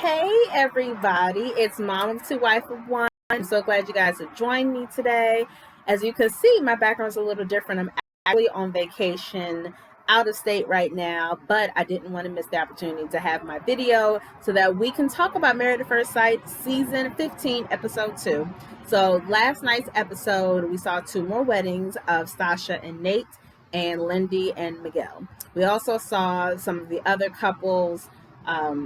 Hey everybody, it's Mom of Two, Wife of One. I'm so glad you guys have joined me today. As you can see, my background's a little different. I'm actually on vacation out of state right now, but I didn't want to miss the opportunity to have my video so that we can talk about Married at First Sight Season 15, Episode 2. So last night's episode, we saw two more weddings of Stasha and Nate and Lindy and Miguel. We also saw some of the other couples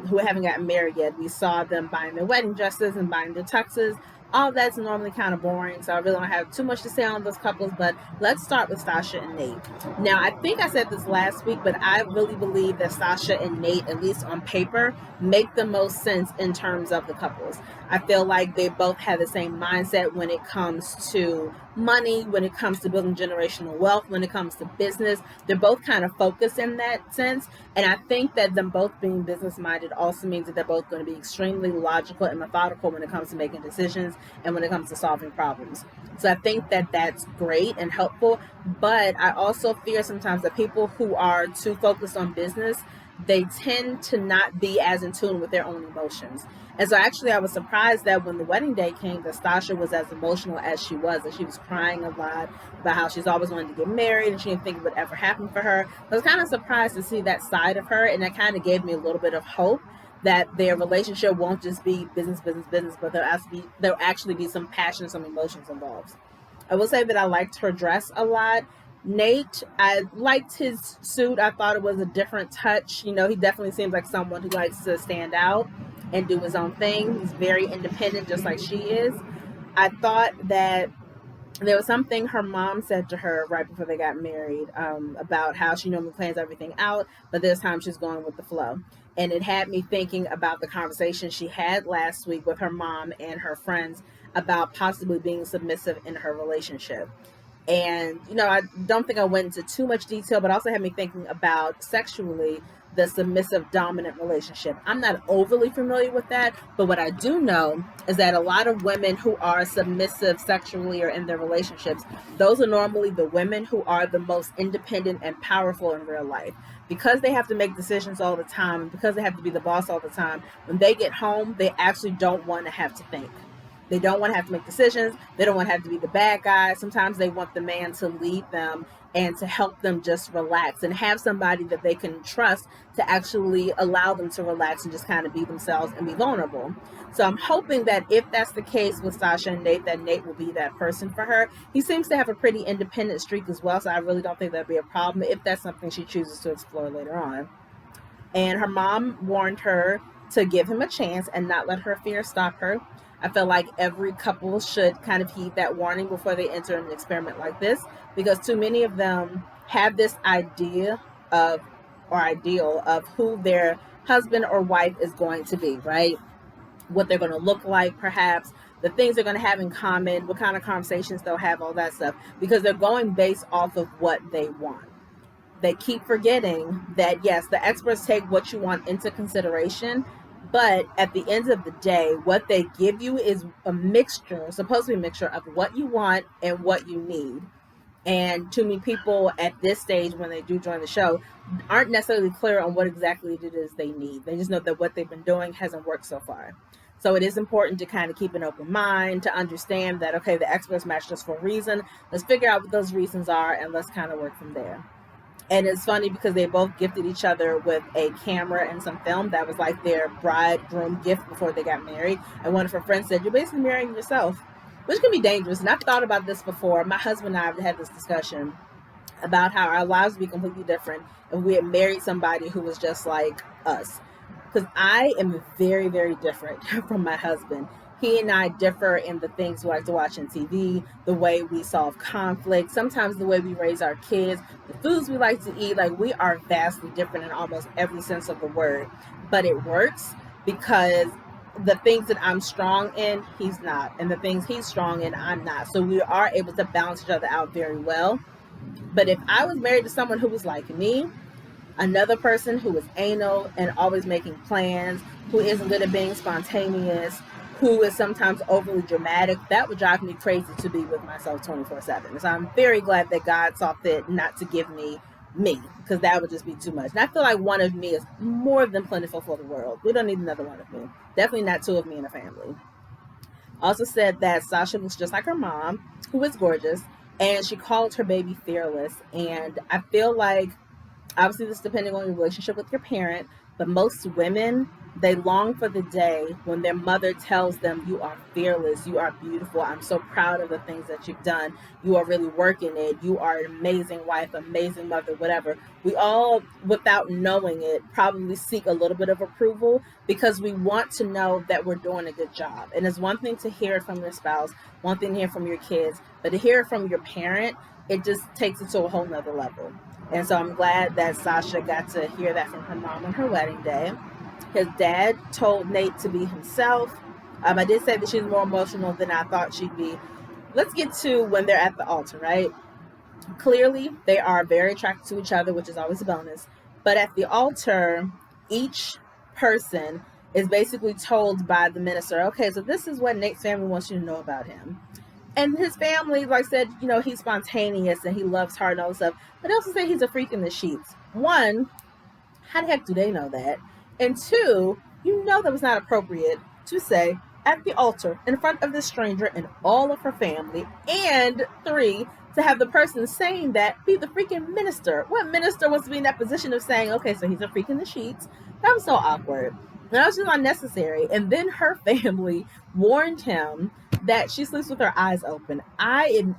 who haven't gotten married yet. We saw them buying their wedding dresses and buying their tuxes. All that's normally kind of boring, so I really don't have too much to say on those couples, but let's start with Stasha and Nate. Now, I think I said this last week, but I really believe that Stasha and Nate, at least on paper, make the most sense in terms of the couples. I feel like they both have the same mindset when it comes to money, when it comes to building generational wealth, when it comes to business. They're both kind of focused in that sense. And I think that them both being business minded also means that they're both going to be extremely logical and methodical when it comes to making decisions and when it comes to solving problems. So I think that that's great and helpful. But I also fear sometimes that people who are too focused on business, they tend to not be as in tune with their own emotions. And so actually I was surprised that when the wedding day came, that Stasha was as emotional as she was, that she was crying a lot about how she's always wanted to get married and she didn't think it would ever happen for her. I was kind of surprised to see that side of her, and that kind of gave me a little bit of hope that their relationship won't just be business, business, business, but there'll actually be some passion, some emotions involved. I will say that I liked her dress a lot. Nate, I liked his suit. I thought it was a different touch. He definitely seems like someone who likes to stand out and do his own thing. He's very independent, just like she is. I thought that there was something her mom said to her right before they got married, about how she normally plans everything out, but this time she's going with the flow. And it had me thinking about the conversation she had last week with her mom and her friends about possibly being submissive in her relationship. And, I don't think I went into too much detail, but also had me thinking about sexually the submissive dominant relationship. I'm not overly familiar with that, but what I do know is that a lot of women who are submissive sexually or in their relationships, those are normally the women who are the most independent and powerful in real life. Because they have to make decisions all the time, and because they have to be the boss all the time, when they get home, they actually don't want to have to think. They don't want to have to make decisions. They don't want to have to be the bad guy. Sometimes they want the man to lead them and to help them just relax and have somebody that they can trust to actually allow them to relax and just kind of be themselves and be vulnerable. So I'm hoping that if that's the case with Sasha and Nate, that Nate will be that person for her. He seems to have a pretty independent streak as well, so I really don't think that'd be a problem if that's something she chooses to explore later on. And her mom warned her to give him a chance and not let her fear stop her. I feel like every couple should kind of heed that warning before they enter an experiment like this, because too many of them have this idea of or ideal of who their husband or wife is going to be, right? What they're going to look like, perhaps, the things they're going to have in common, what kind of conversations they'll have, all that stuff, because they're going based off of what they want. They keep forgetting that, yes, the experts take what you want into consideration, but at the end of the day, what they give you is a mixture, supposed to be a mixture of what you want and what you need. And too many people at this stage, when they do join the show, aren't necessarily clear on what exactly it is they need. They just know that what they've been doing hasn't worked so far. So it is important to kind of keep an open mind, to understand that, okay, the experts matched us for a reason. Let's figure out what those reasons are, and let's kind of work from there. And it's funny because they both gifted each other with a camera and some film. That was like their bridegroom gift before they got married. And one of her friends said, "You're basically marrying yourself," which can be dangerous. And I've thought about this before. My husband and I have had this discussion about how our lives would be completely different if we had married somebody who was just like us. Because I am very, very different from my husband. He and I differ in the things we like to watch on TV, the way we solve conflict, sometimes the way we raise our kids, the foods we like to eat. Like, we are vastly different in almost every sense of the word. But it works because the things that I'm strong in, he's not. And the things he's strong in, I'm not. So we are able to balance each other out very well. But if I was married to someone who was like me, another person who is anal and always making plans, who isn't good at being spontaneous, who is sometimes overly dramatic, that would drive me crazy to be with myself 24/7. So I'm very glad that God saw fit not to give me me, because that would just be too much. And I feel like one of me is more than plentiful for the world. We don't need another one of me. Definitely not two of me in a family. Also said that Sasha looks just like her mom, who is gorgeous, and she called her baby fearless. And I feel like, obviously this depending on your relationship with your parent, but most women, they long for the day when their mother tells them, you are fearless, you are beautiful, I'm so proud of the things that you've done, you are really working it, you are an amazing wife, amazing mother, whatever. We all, without knowing it, probably seek a little bit of approval because we want to know that we're doing a good job. And it's one thing to hear it from your spouse, one thing to hear from your kids, but to hear it from your parent, it just takes it to a whole nother level. And so I'm glad that Sasha got to hear that from her mom on her wedding day. His dad told Nate to be himself. I did say that she's more emotional than I thought she'd be. Let's get to when they're at the altar, right? Clearly, they are very attracted to each other, which is always a bonus. But at the altar, each person is basically told by the minister, okay, so this is what Nate's family wants you to know about him. And his family, like I said, he's spontaneous and he loves hard and all this stuff. But they also say he's a freak in the sheets. One, how the heck do they know that? And two, that was not appropriate to say at the altar in front of this stranger and all of her family. And three, to have the person saying that be the freaking minister. What minister wants to be in that position of saying, okay, so he's a freak in the sheets? That was so awkward. That was just unnecessary. And then her family warned him that she sleeps with her eyes open. I'm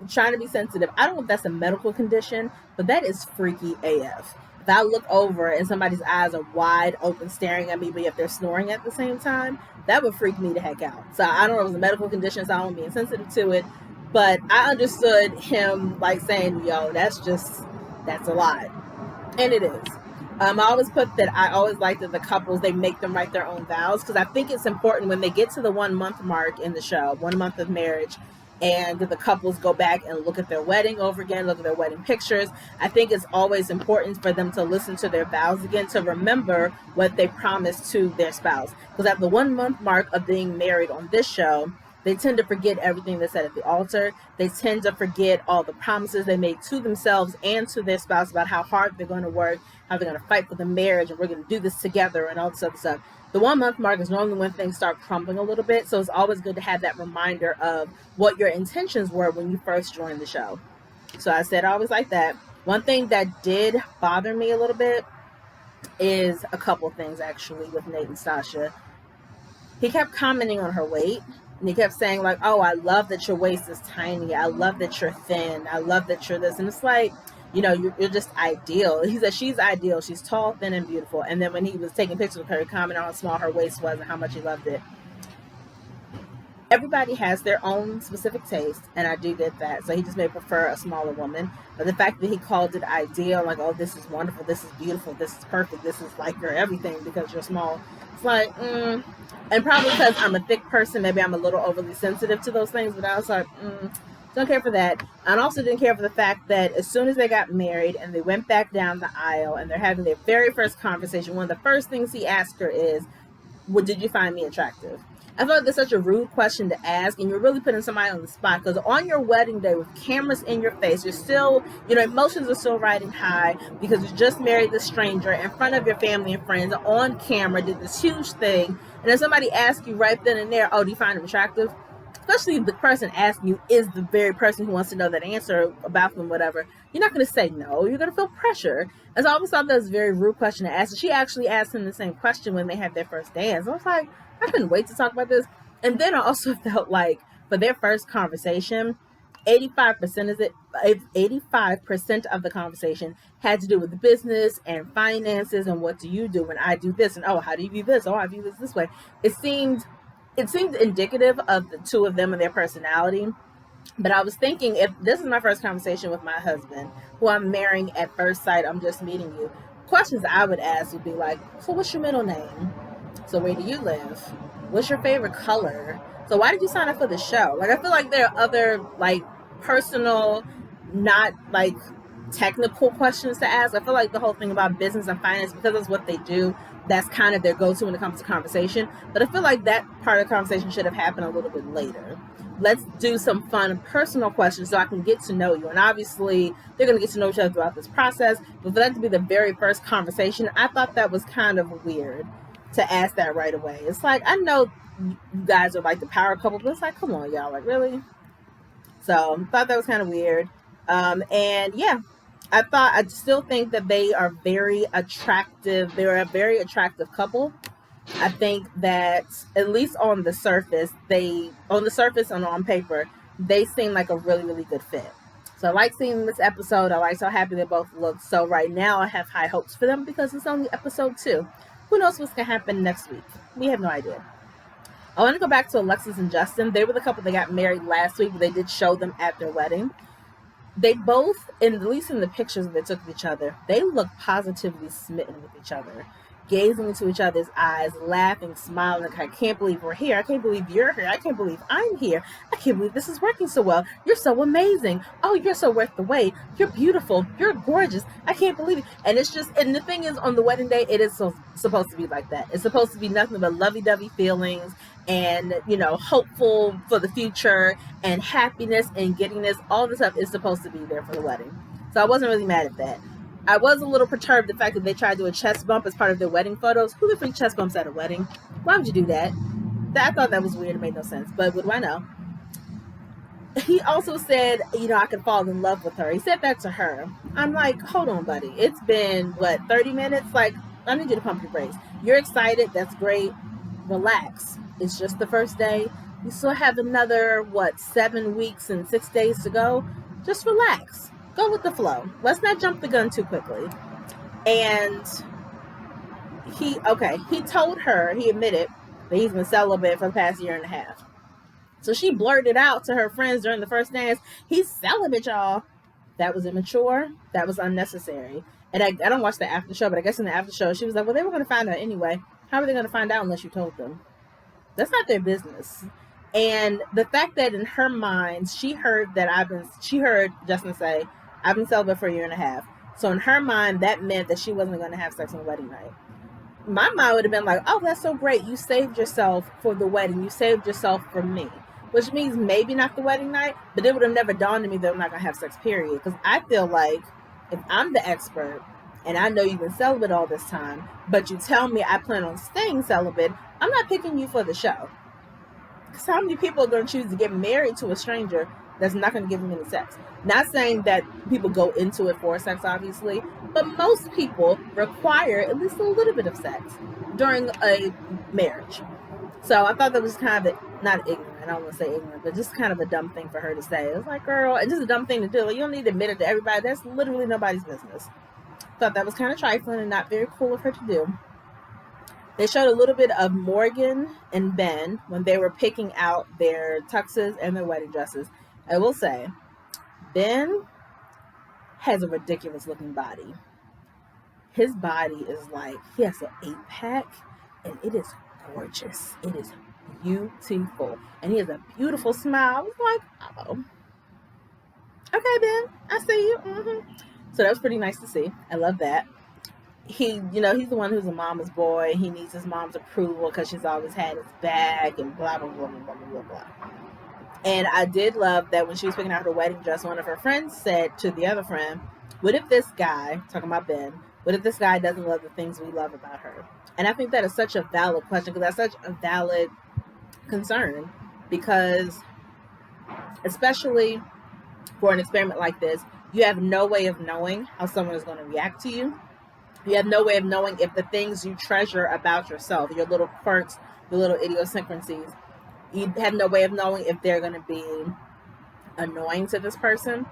trying to be sensitive. I don't know if that's a medical condition, but that is freaky AF. If I look over and somebody's eyes are wide open staring at me, but if they're snoring at the same time, that would freak me the heck out. So I don't know if it was a medical condition, so I don't be insensitive to it. But I understood him like saying, yo, that's a lot. And it is. I always put that I always like that the couples, they make them write their own vows, because I think it's important when they get to the 1 month mark in the show, 1 month of marriage, and the couples go back and look at their wedding over again, look at their wedding pictures. I think it's always important for them to listen to their vows again, to remember what they promised to their spouse. Because at the 1 month mark of being married on this show, they tend to forget everything they said at the altar. They tend to forget all the promises they made to themselves and to their spouse about how hard they're going to work, how they're going to fight for the marriage, and we're going to do this together and all this other stuff. The 1 month mark is normally when things start crumbling a little bit. So it's always good to have that reminder of what your intentions were when you first joined the show. So I said I always like that. One thing that did bother me a little bit is a couple things actually with Nate and Sasha. He kept commenting on her weight. And he kept saying like, oh, I love that your waist is tiny. I love that you're thin. I love that you're this. And it's like, you're just ideal. He said she's ideal. She's tall, thin, and beautiful. And then when he was taking pictures of her, he commented on how small her waist was and how much he loved it. Everybody has their own specific taste, and I do get that. So he just may prefer a smaller woman. But the fact that he called it ideal, like, oh, this is wonderful, this is beautiful, this is perfect, this is like your everything because you're small. It's like, And probably because I'm a thick person, maybe I'm a little overly sensitive to those things, but I was like, don't care for that. And also didn't care for the fact that as soon as they got married and they went back down the aisle and they're having their very first conversation, one of the first things he asked her is, well, did you find me attractive? I feel like that's such a rude question to ask, and you're really putting somebody on the spot, because on your wedding day with cameras in your face, you're still, emotions are still riding high because you just married this stranger in front of your family and friends on camera, did this huge thing, and then somebody asks you right then and there, oh, do you find him attractive? Especially if the person asking you is the very person who wants to know that answer about them, whatever. You're not going to say no. You're going to feel pressure. And so I always thought that was a very rude question to ask. And she actually asked him the same question when they had their first dance. I was like, I couldn't wait to talk about this. And then I also felt like for their first conversation, 85% of the conversation had to do with the business and finances and what do you do when I do this, and oh, how do you view this? Oh, I view this way. It seemed indicative of the two of them and their personality. But I was thinking, if this is my first conversation with my husband, who I'm marrying at first sight, I'm just meeting you, questions I would ask would be like, so what's your middle name? So where do you live? What's your favorite color? So why did you sign up for the show? Like, I feel like there are other like personal, not like technical questions to ask. I feel like the whole thing about business and finance, because that's what they do, that's kind of their go-to when it comes to conversation. But I feel like that part of the conversation should have happened a little bit later. Let's do some fun personal questions so I can get to know you. And obviously, they're going to get to know each other throughout this process. But for that to be the very first conversation, I thought that was kind of weird to ask that right away. It's like, I know you guys are like the power couple, but it's like, come on, y'all, like, really? So I thought that was kind of weird. And yeah, I still think that they are very attractive. They're a very attractive couple. I think that at least on the surface, and on paper, they seem like a really, really good fit. So I like seeing this episode. I like how happy they both look. So right now I have high hopes for them because it's only episode 2. Who knows what's going to happen next week? We have no idea. I want to go back to Alexis and Justin. They were the couple that got married last week, but they did show them at their wedding. They both, at least in the pictures that they took of each other, they look positively smitten with each other, gazing into each other's eyes, laughing, smiling, like, I can't believe we're here. I can't believe you're here. I can't believe I'm here. I can't believe this is working so well. You're so amazing. Oh, you're so worth the wait. You're beautiful. You're gorgeous. I can't believe it. And it's just, and the thing is, on the wedding day, it is supposed to be like that. It's supposed to be nothing but lovey-dovey feelings and, hopeful for the future and happiness and giddiness. All this stuff is supposed to be there for the wedding. So I wasn't really mad at that. I was a little perturbed the fact that they tried to do a chest bump as part of their wedding photos. Who the freak chest bumps at a wedding? Why would you do that? I thought that was weird. It made no sense. But what do I know? He also said, I could fall in love with her. He said that to her. I'm like, hold on, buddy. It's been, 30 minutes? Like, I need you to pump your brakes. You're excited. That's great. Relax. It's just the first day. You still have another, 7 weeks and 6 days to go. Just relax. Go with the flow. Let's not jump the gun too quickly. And he told her, he admitted that he's been celibate for the past year and a half. So she blurted out to her friends during the first dance, he's celibate, y'all. That was immature. That was unnecessary. And I don't watch the after show, but I guess in the after show, she was like, well, they were going to find out anyway. How are they going to find out unless you told them? That's not their business. And the fact that in her mind, she heard Justin say, I've been celibate for a year and a half. So in her mind, that meant that she wasn't going to have sex on wedding night. My mind would have been like, oh, that's so great. You saved yourself for the wedding. You saved yourself for me. Which means maybe not the wedding night, but it would have never dawned on me that I'm not going to have sex, period. Because I feel like if I'm the expert and I know you've been celibate all this time, but you tell me I plan on staying celibate, I'm not picking you for the show. Because how many people are going to choose to get married to a stranger that's not going to give them any sex? Not saying that people go into it for sex, obviously, but most people require at least a little bit of sex during a marriage. So I thought that was kind of not ignorant. I don't want to say ignorant, but just kind of a dumb thing for her to say. It was like, girl, it's just a dumb thing to do. Like, you don't need to admit it to everybody. That's literally nobody's business. Thought that was kind of trifling and not very cool of her to do. They showed a little bit of Morgan and Ben when they were picking out their tuxes and their wedding dresses. I will say, Ben has a ridiculous looking body. His body is like, he has an 8-pack and it is gorgeous. It is beautiful. And he has a beautiful smile. I was like, oh. Okay, Ben, I see you. Mm-hmm. So that was pretty nice to see. I love that. He's the one who's a mama's boy. He needs his mom's approval because she's always had his back and blah, blah, blah, blah, blah, blah, blah. And I did love that when she was picking out her wedding dress, one of her friends said to the other friend, what if this guy, talking about Ben, what if this guy doesn't love the things we love about her? And I think that is such a valid question because that's such a valid concern because especially for an experiment like this, you have no way of knowing how someone is going to react to you. You have no way of knowing if the things you treasure about yourself, your little quirks, your little idiosyncrasies, you have no way of knowing if they're going to be annoying to this person,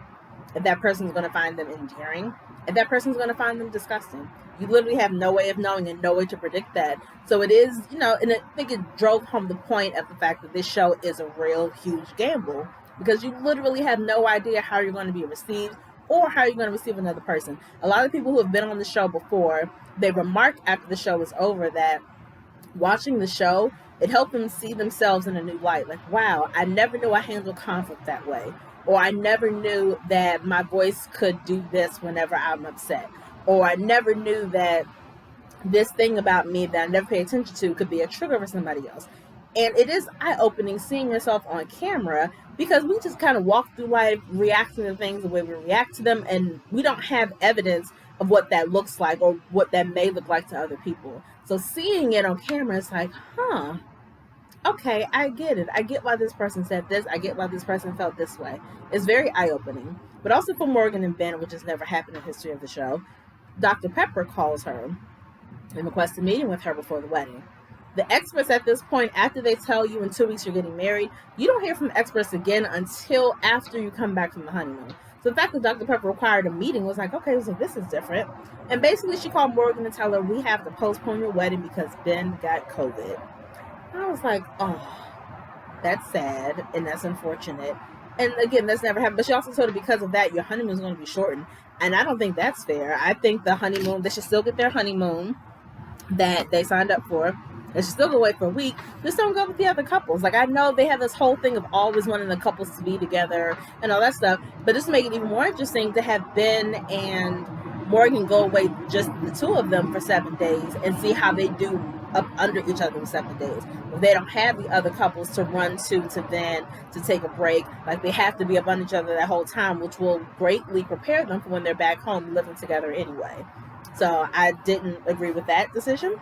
if that person's going to find them endearing, if that person's going to find them disgusting. You literally have no way of knowing and no way to predict that. So it is, and I think it drove home the point of the fact that this show is a real huge gamble because you literally have no idea how you're going to be received or how you're going to receive another person. A lot of people who have been on the show before, they remarked after the show was over that watching the show, it helped them see themselves in a new light. Like, wow, I never knew I handled conflict that way. Or I never knew that my voice could do this whenever I'm upset. Or I never knew that, this thing about me that I never pay attention to could be a trigger for somebody else. And it is eye-opening seeing yourself on camera, because we just kind of walk through life reacting to things the way we react to them, and we don't have evidence of what that looks like or what that may look like to other people. So seeing it on camera, it's like, huh, okay, I get it. I get why this person said this. I get why this person felt this way. It's very eye-opening. But also for Morgan and Ben, which has never happened in the history of the show, Dr. Pepper calls her and requests a meeting with her before the wedding. The experts at this point, after they tell you in 2 weeks you're getting married, you don't hear from the experts again until after you come back from the honeymoon. So the fact that Dr. Pepper required a meeting was like, okay, so this is different. And basically she called Morgan to tell her, we have to postpone your wedding because Ben got COVID. And I was like, oh, that's sad and that's unfortunate. And again, that's never happened. But she also told her, because of that, your honeymoon is going to be shortened. And I don't think that's fair. I think the honeymoon, they should still get their honeymoon that they signed up for. They should still go wait for a week. Just don't go with the other couples. Like, I know they have this whole thing of always wanting the couples to be together and all that stuff, but just to make it even more interesting, to have Ben and Morgan go away, just the two of them, for 7 days and see how they do up under each other in 7 days. If they don't have the other couples to run to then to take a break, like they have to be up under each other that whole time, which will greatly prepare them for when they're back home living together anyway. So I didn't agree with that decision.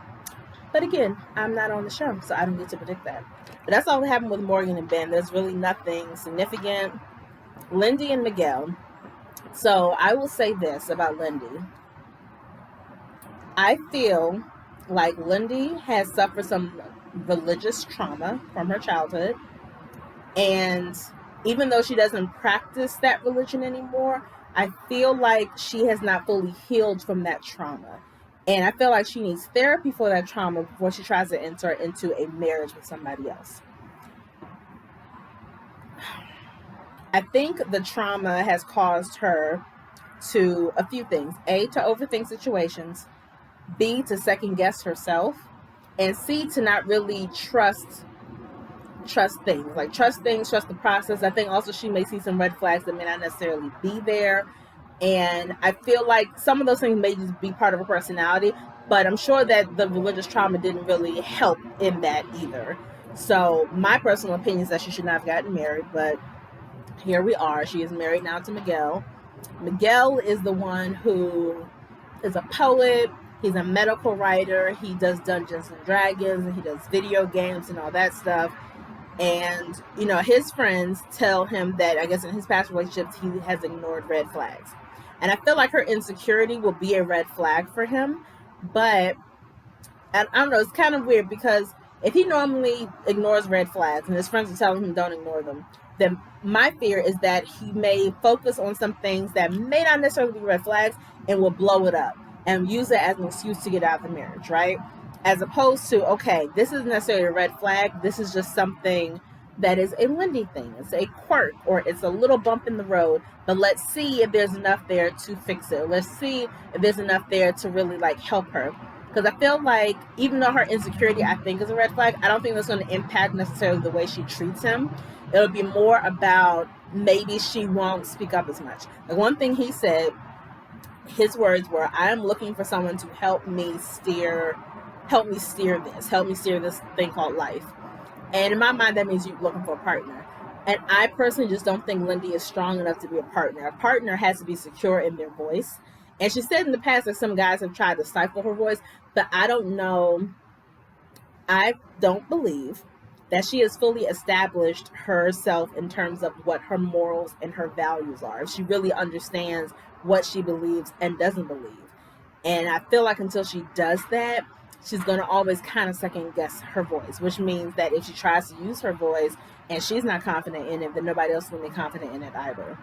But again, I'm not on the show, so I don't get to predict that. But that's all that happened with Morgan and Ben. There's really nothing significant. Lindy and Miguel. So I will say this about Lindy. I feel like Lindy has suffered some religious trauma from her childhood. And even though she doesn't practice that religion anymore, I feel like she has not fully healed from that trauma. And I feel like she needs therapy for that trauma before she tries to enter into a marriage with somebody else. I think the trauma has caused her to a few things. A, to overthink situations. B, to second guess herself. And C, to not really trust things. Like, trust things, trust the process. I think also she may see some red flags that may not necessarily be there. And I feel like some of those things may just be part of her personality, but I'm sure that the religious trauma didn't really help in that either. So my personal opinion is that she should not have gotten married, but here we are. She is married now to Miguel. Miguel is the one who is a poet. He's a medical writer. He does Dungeons and Dragons, and he does video games and all that stuff. And, you know, his friends tell him that, I guess in his past relationships, he has ignored red flags. And I feel like her insecurity will be a red flag for him. But, I don't know, it's kind of weird, because if he normally ignores red flags and his friends are telling him don't ignore them, then my fear is that he may focus on some things that may not necessarily be red flags and will blow it up and use it as an excuse to get out of the marriage, right? As opposed to, okay, this isn't necessarily a red flag. This is just something that is a Lindy thing. It's a quirk, or it's a little bump in the road, but let's see if there's enough there to fix it. Let's see if there's enough there to really like help her. Because I feel like even though her insecurity, I think, is a red flag, I don't think that's going to impact necessarily the way she treats him. It'll be more about maybe she won't speak up as much. Like, one thing he said, his words were, I am looking for someone to help me steer this thing called life. And in my mind, that means you're looking for a partner. And I personally just don't think Lindy is strong enough to be a partner. A partner has to be secure in their voice. And she said in the past that some guys have tried to stifle her voice, but I don't know. I don't believe that she has fully established herself in terms of what her morals and her values are. If she really understands what she believes and doesn't believe. And I feel like until she does that, she's going to always kind of second guess her voice, which means that if she tries to use her voice and she's not confident in it, then nobody else will be confident in it either.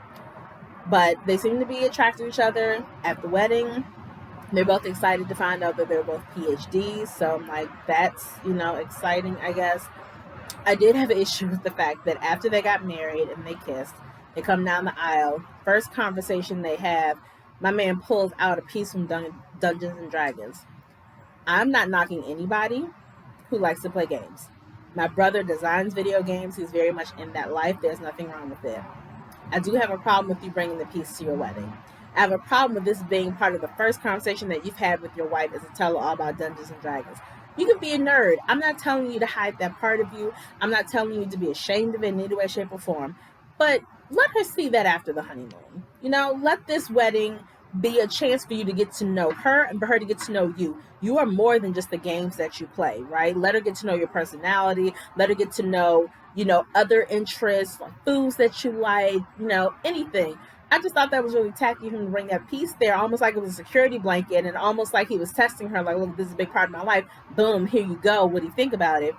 But they seem to be attracted to each other at the wedding. They're both excited to find out that they're both PhDs. So I'm like, that's, exciting, I guess. I did have an issue with the fact that after they got married and they kissed, they come down the aisle. First conversation they have, my man pulls out a piece from Dungeons and Dragons. I'm not knocking anybody who likes to play games. My brother designs video games. He's very much in that life. There's nothing wrong with it. I do have a problem with you bringing the piece to your wedding. I have a problem with this being part of the first conversation that you've had with your wife is to tell her all about Dungeons and Dragons. You can be a nerd. I'm not telling you to hide that part of you. I'm not telling you to be ashamed of it in any way, shape, or form. But let her see that after the honeymoon. Let this wedding be a chance for you to get to know her and for her to get to know you. You are more than just the games that you play, right? Let her get to know your personality. Let her get to know, other interests, like foods that you like, anything. I just thought that was really tacky of him to bring that piece there, almost like it was a security blanket and almost like he was testing her, like, look, this is a big part of my life. Boom, here you go. What do you think about it?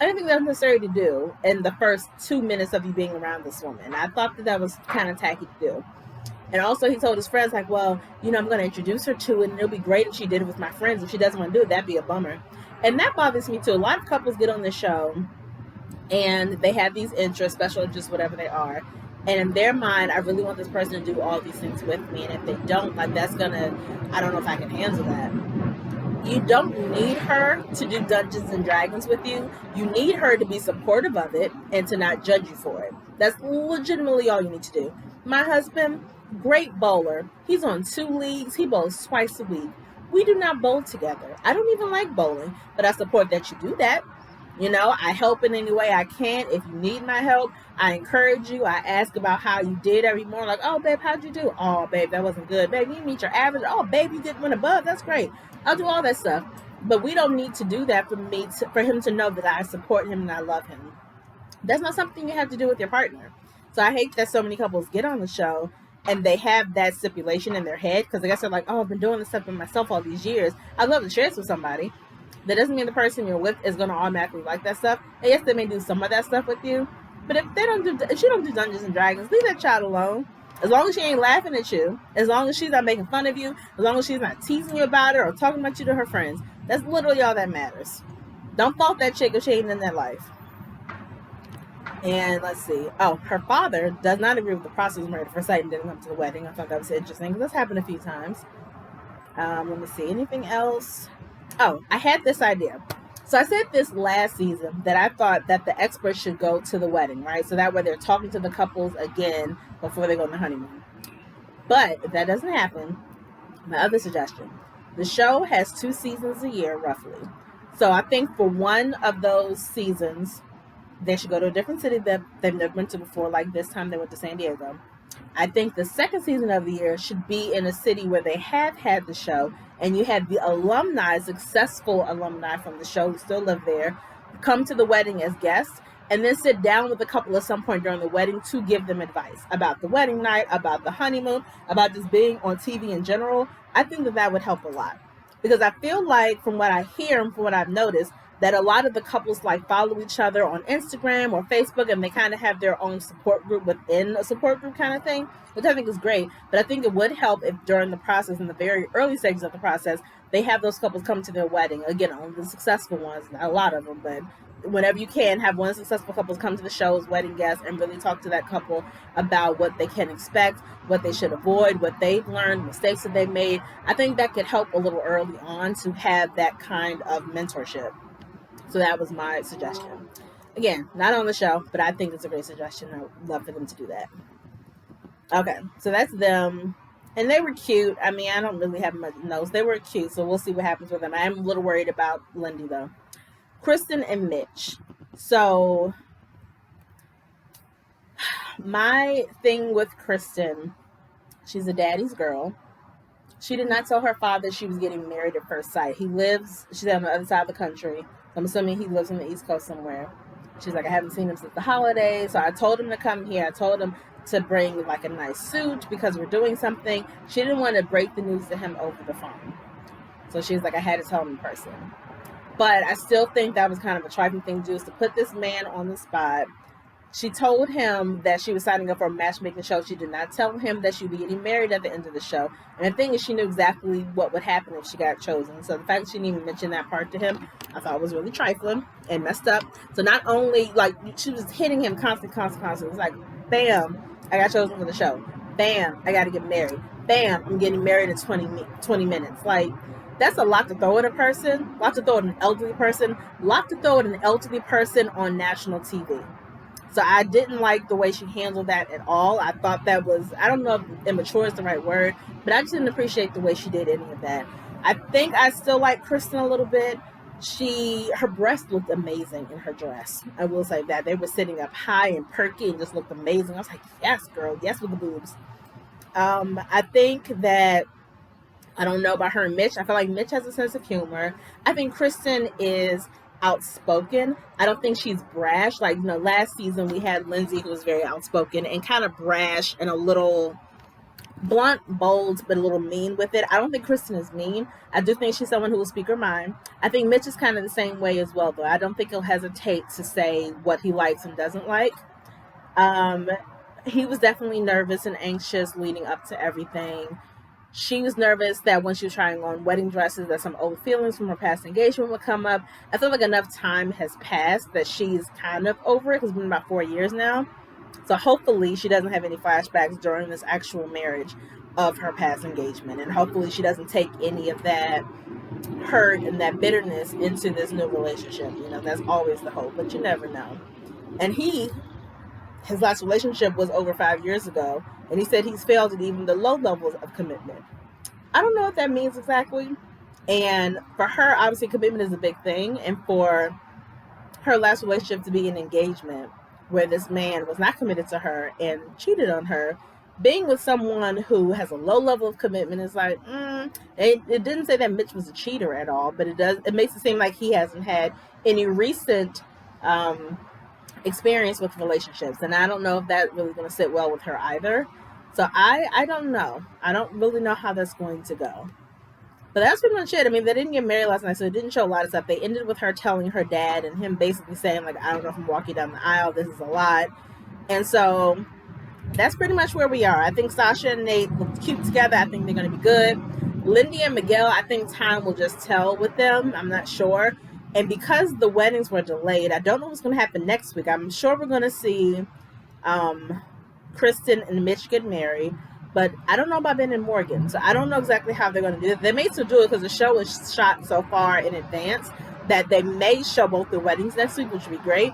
I didn't think that was necessary to do in the first 2 minutes of you being around this woman. I thought that was kind of tacky to do. And also he told his friends, like, well, I'm going to introduce her to it, and it'll be great if she did it with my friends. If she doesn't want to do it, that'd be a bummer. And that bothers me too. A lot of couples get on the show and they have these interests, special interests, whatever they are. And in their mind, I really want this person to do all these things with me. And if they don't, like, I don't know if I can handle that. You don't need her to do Dungeons and Dragons with you. You need her to be supportive of it and to not judge you for it. That's legitimately all you need to do. My husband, great bowler. He's on 2 leagues. He bowls twice a week. We do not bowl together. I don't even like bowling, but I support that you do that. I help in any way I can. If you need my help, I encourage you. I ask about how you did every morning. Like, oh, babe, how'd you do? Oh, babe, that wasn't good. Babe, you meet your average. Oh, babe, you did one above. That's great. I'll do all that stuff. But we don't need to do that for him to know that I support him and I love him. That's not something you have to do with your partner. So I hate that so many couples get on the show and they have that stipulation in their head because I guess they're like, oh, I've been doing this stuff with myself all these years. I'd love to share this with somebody. That doesn't mean the person you're with is going to automatically like that stuff. And yes, they may do some of that stuff with you. But if she don't do Dungeons and Dragons, leave that child alone. As long as she ain't laughing at you, as long as she's not making fun of you, as long as she's not teasing you about it or talking about you to her friends, that's literally all that matters. Don't fault that chick if she ain't in that life. And let's see. Oh, her father does not agree with the process of marriage at first sight and didn't come to the wedding. I thought that was interesting because that's happened a few times. Let me see. Anything else? Oh, I had this idea. So I said this last season that I thought that the experts should go to the wedding, right? So that way they're talking to the couples again before they go on the honeymoon. But if that doesn't happen, my other suggestion, the show has 2 seasons a year, roughly. So I think for one of those seasons, they should go to a different city that they've never been to before. Like this time they went to San Diego. I think the second season of the year should be in a city where they have had the show and you had the alumni, successful alumni from the show who still live there, come to the wedding as guests and then sit down with the couple at some point during the wedding to give them advice about the wedding night, about the honeymoon, about just being on TV in general. I think that would help a lot because I feel like from what I hear and from what I've noticed, that a lot of the couples follow each other on Instagram or Facebook and they kind of have their own support group within a support group kind of thing, which I think is great. But I think it would help if during the process, in the very early stages of the process, they have those couples come to their wedding. Again, only the successful ones, not a lot of them, but whenever you can, have one of the successful couples come to the show as wedding guests and really talk to that couple about what they can expect, what they should avoid, what they've learned, mistakes that they've made. I think that could help a little early on to have that kind of mentorship. So that was my suggestion. Again, not on the show, but I think it's a great suggestion. I would love for them to do that. Okay, so that's them. And they were cute. I mean, I don't really have much notes. They were cute, so we'll see what happens with them. I am a little worried about Lindy, though. Kristen and Mitch. So, my thing with Kristen, she's a daddy's girl. She did not tell her father she was getting married at first sight. She's on the other side of the country. I'm assuming he lives on the East Coast somewhere. She's like, I haven't seen him since the holidays. So I told him to come here. I told him to bring a nice suit because we're doing something. She didn't want to break the news to him over the phone. So she was like, I had to tell him in person. But I still think that was kind of a trifling thing to do, is to put this man on the spot. She told him that she was signing up for a matchmaking show. She did not tell him that she'd be getting married at the end of the show. And the thing is, she knew exactly what would happen if she got chosen. So the fact that she didn't even mention that part to him, I thought was really trifling and messed up. So not only, she was hitting him constantly. It's like, bam, I got chosen for the show. Bam, I got to get married. Bam, I'm getting married in 20 minutes. That's a lot to throw at a person. A lot to throw at an elderly person. A lot to throw at an elderly person on national TV. So I didn't like the way she handled that at all. I thought that was, I don't know if immature is the right word, but I just didn't appreciate the way she did any of that. I think I still like Kristen a little bit. Her breasts looked amazing in her dress. I will say that. They were sitting up high and perky and just looked amazing. I was like, yes, girl, yes with the boobs. I think that, I don't know about her and Mitch. I feel like Mitch has a sense of humor. I think Kristen is outspoken. I don't think she's brash. Like, last season we had Lindsay, who was very outspoken and kind of brash and a little blunt, bold, but a little mean with it. I don't think Kristen is mean. I do think she's someone who will speak her mind. I think Mitch is kind of the same way as well, though. I don't think he'll hesitate to say what he likes and doesn't like. He was definitely nervous and anxious leading up to everything. She was nervous that when she was trying on wedding dresses, that some old feelings from her past engagement would come up. I feel like enough time has passed that she's kind of over it, because it's been about 4 years now. So hopefully she doesn't have any flashbacks during this actual marriage of her past engagement. And hopefully she doesn't take any of that hurt and that bitterness into this new relationship. That's always the hope, but you never know. And his last relationship was over 5 years ago, and he said he's failed at even the low levels of commitment. I don't know what that means exactly. And for her, obviously, commitment is a big thing. And for her last relationship to be an engagement where this man was not committed to her and cheated on her, being with someone who has a low level of commitment is like, it didn't say that Mitch was a cheater at all, but it makes it seem like he hasn't had any recent experience with relationships, and I don't know if that's really going to sit well with her either. So I don't know. I don't really know how that's going to go. But that's pretty much it. I mean, they didn't get married last night, so it didn't show a lot of stuff. They ended with her telling her dad and him basically saying, like, I don't know if I'm walking down the aisle. This is a lot. And so that's pretty much where we are. I think Sasha and Nate look cute together. I think they're going to be good. Lindy and Miguel, I think time will just tell with them. I'm not sure. And because the weddings were delayed, I don't know what's going to happen next week. I'm sure we're going to see Kristen and Mitch get married, but I don't know about Ben and Morgan. So I don't know exactly how they're going to do it. They may still do it because the show is shot so far in advance that they may show both the weddings next week, which would be great.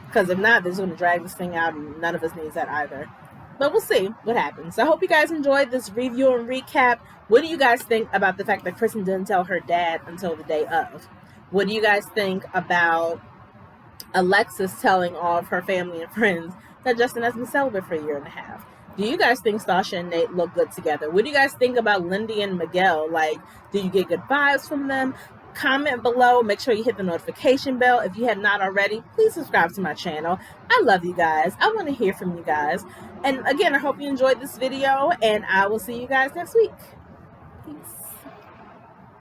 Because if not, they're just going to drag this thing out, and none of us needs that either. But we'll see what happens. So I hope you guys enjoyed this review and recap. What do you guys think about the fact that Kristen didn't tell her dad until the day of? What do you guys think about Alexis telling all of her family and friends that Justin has been celibate for a year and a half? Do you guys think Sasha and Nate look good together? What do you guys think about Lindy and Miguel? Like, do you get good vibes from them? Comment below. Make sure you hit the notification bell. If you have not already, please subscribe to my channel. I love you guys. I want to hear from you guys. And again, I hope you enjoyed this video, and I will see you guys next week. Peace.